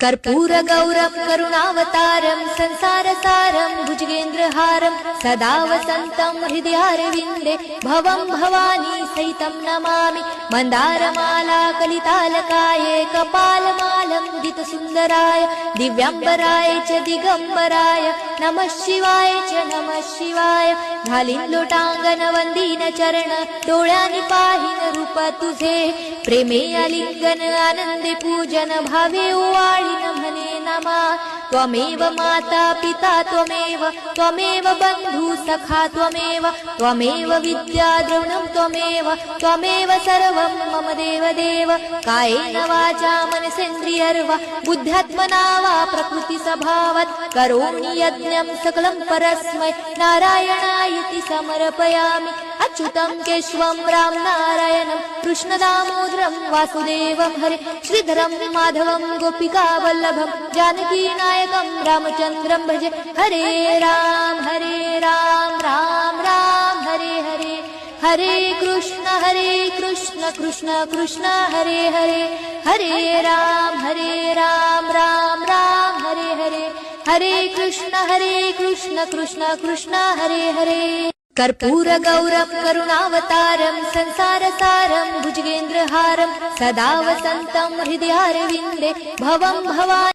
कर्पूरगौरं करुणावतारं संसारसारं भुजगेन्द्रहारं सदा वसन्तं हृदयारविन्दे भवं भवानी सहितं नमामि। मन्दारमाला कलितालकाये कपालमालं दितसुन्दराय दिव्याम्बराय च दिगम्बराय नमः शिवाय च नमः शिवाय। घालीन लोटांगण वंदीन चरण डोळ्यांनी पाहिन रूप तुझे प्रेमे आलिंगन आनंदे पूजन भावे ओवाळीन म्हणे नमा। त्वमेव माता पिता त्वमेव बंधु सखा त्वमेव विद्या द्रविणं त्वमेव सर्वं मम देव कायेन वाचा मनसेन्द्रियर्वा बुद्ध्यात्मना वा प्रकृति स्वभावात् करोमि यज्ञं सकलं परस्मै नारायणायति समर्पयामि। अच्युतं केशवं राम नारायणं कृष्णदामोदरं वासुदेवं हरे श्रीधरं माधवं गोपिका वल्लभं जानकी नायकं रामचन्द्रं भजे। हरे राम राम राम हरे हरे हरे कृष्ण कृष्ण कृष्ण हरे हरे हरे राम राम राम हरे हरे हरे कृष्ण कृष्ण कृष्ण हरे हरे। कर्पूरगौरं करुणावतारं संसारसारं भुजगेन्द्रहारं सदा वसन्तं हृदयारविन्दे भवं भवानी।